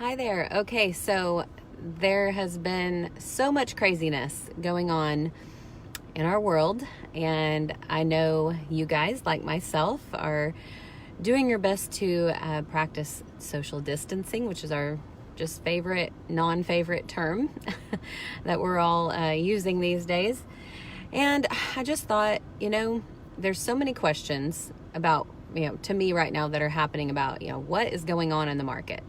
Hi there. Okay, so there has been so much craziness going on in our world, and I know you guys, like myself, are doing your best to practice social distancing, which is our just favorite, non-favorite term that we're all using these days. And I just thought, there's so many questions about, to me right now that are happening about, what is going on in the market?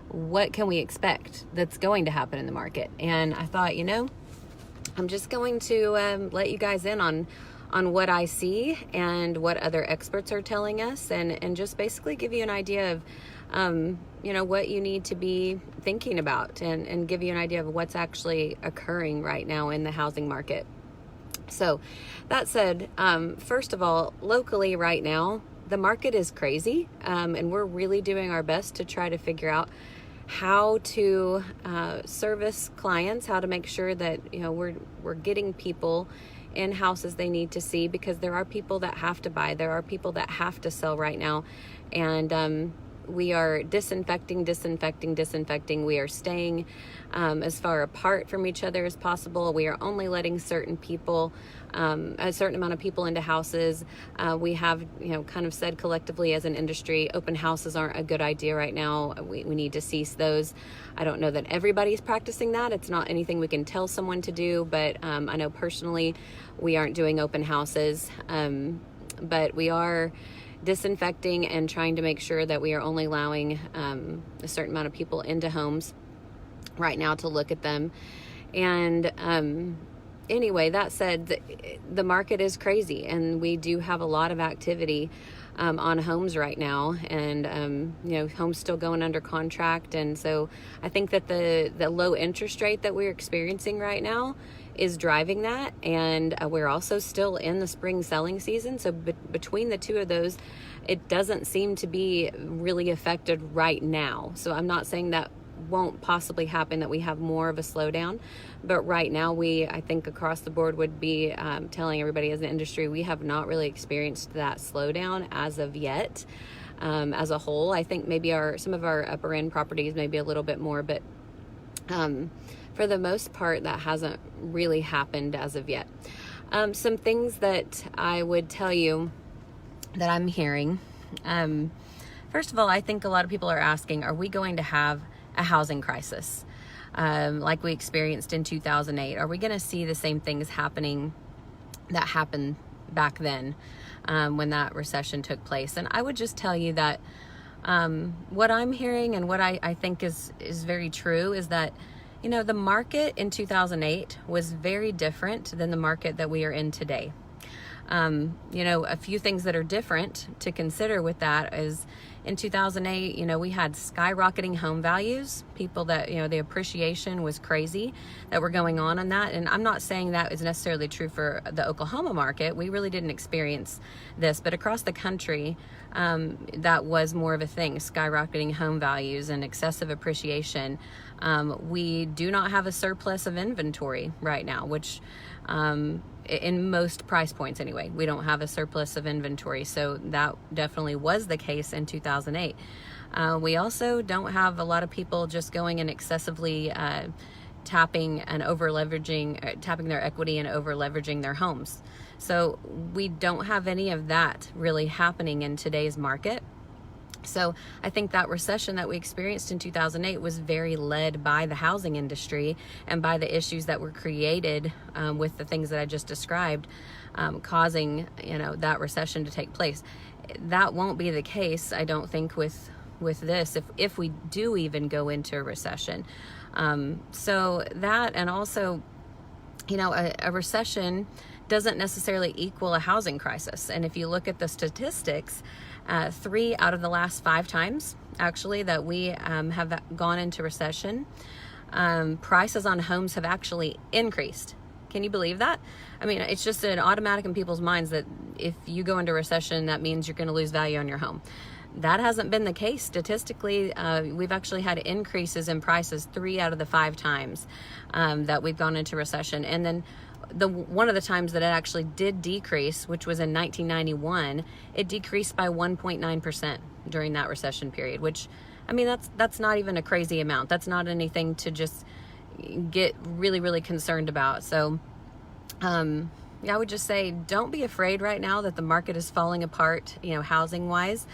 What can we expect that's going to happen in the market? And I thought, I'm just going to let you guys in on what I see and what other experts are telling us, and just basically give you an idea of, what you need to be thinking about, and give you an idea of what's actually occurring right now in the housing market. So that said, first of all, locally right now, the market is crazy, and we're really doing our best to try to figure out how to service clients, how to make sure that we're getting people in houses they need to see, because there are people that have to buy, there are people that have to sell right now, and we are disinfecting. We are staying as far apart from each other as possible. We are only letting certain people, a certain amount of people into houses. We have, kind of said collectively as an industry, open houses aren't a good idea right now. We need to cease those. I don't know that everybody's practicing that. It's not anything we can tell someone to do, but I know personally we aren't doing open houses, but we are disinfecting and trying to make sure that we are only allowing a certain amount of people into homes right now to look at them. And anyway, that said, the market is crazy, and we do have a lot of activity on homes right now, and homes still going under contract. And so I think that the low interest rate that we're experiencing right now is driving that, and we're also still in the spring selling season. So between the two of those, it doesn't seem to be really affected right now. So I'm not saying that won't possibly happen, that we have more of a slowdown, but right now I think across the board would be telling everybody as an industry, we have not really experienced that slowdown as of yet. As a whole, I think maybe some of our upper end properties maybe a little bit more, but for the most part, that hasn't really happened as of yet. Some things that I would tell you that I'm hearing. First of all, I think a lot of people are asking, are we going to have a housing crisis like we experienced in 2008? Are we going to see the same things happening that happened back then when that recession took place? And I would just tell you that what I'm hearing and what I think is very true is that the market in 2008 was very different than the market that we are in today. A few things that are different to consider with that is in 2008, we had skyrocketing home values, people that, the appreciation was crazy that were going on that. And I'm not saying that is necessarily true for the Oklahoma market. We really didn't experience this, but across the country, that was more of a thing, skyrocketing home values and excessive appreciation. We do not have a surplus of inventory right now, which in most price points anyway, we don't have a surplus of inventory. So that definitely was the case in 2008. We also don't have a lot of people just going and excessively tapping their equity and over leveraging their homes. So we don't have any of that really happening in today's market. So I think that recession that we experienced in 2008 was very led by the housing industry and by the issues that were created with the things that I just described, causing that recession to take place. That won't be the case, I don't think, with this if we do even go into a recession. So that, and also a recession doesn't necessarily equal a housing crisis. And if you look at the statistics, 3 out of the last 5 times actually that we have gone into recession, prices on homes have actually increased. Can you believe that? I mean, it's just an automatic in people's minds that if you go into recession, that means you're going to lose value on your home. That hasn't been the case. Statistically, we've actually had increases in prices 3 out of the 5 times that we've gone into recession. And then one of the times that it actually did decrease, which was in 1991, it decreased by 1.9% during that recession period, which, I mean, that's not even a crazy amount. That's not anything to just get really, really concerned about. So, I would just say, don't be afraid right now that the market is falling apart, housing wise.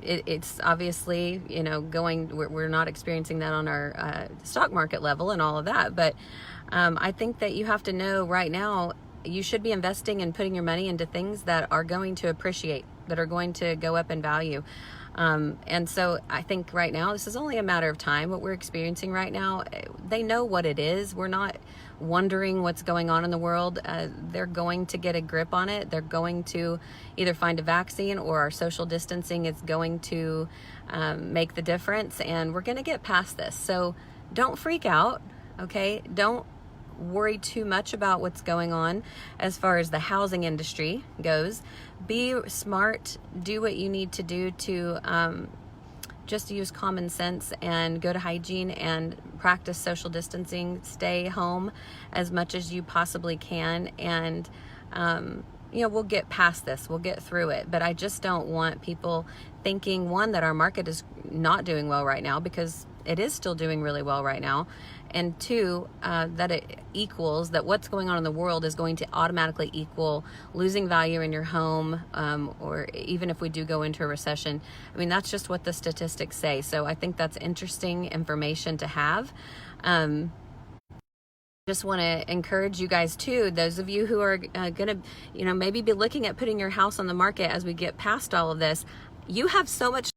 It's obviously, we're not experiencing that on our stock market level and all of that. But I think that you have to know right now, you should be investing and putting your money into things that are going to appreciate, that are going to go up in value. And so I think right now, this is only a matter of time. What we're experiencing right now, they know what it is. We're not wondering what's going on in the world. They're going to get a grip on it. They're going to either find a vaccine, or our social distancing is going to make the difference. And we're going to get past this. So don't freak out. Okay. Don't worry too much about what's going on as far as the housing industry goes. Be smart, do what you need to do to just use common sense and go to hygiene and practice social distancing. Stay home as much as you possibly can, and we'll get past this, we'll get through it. But I just don't want people thinking, one, that our market is not doing well right now, because it is still doing really well right now, and two, that it equals that what's going on in the world is going to automatically equal losing value in your home, or even if we do go into a recession. I mean, that's just what the statistics say. So I think that's interesting information to have. Just want to encourage you guys too, those of you who are going to, maybe be looking at putting your house on the market as we get past all of this. You have so much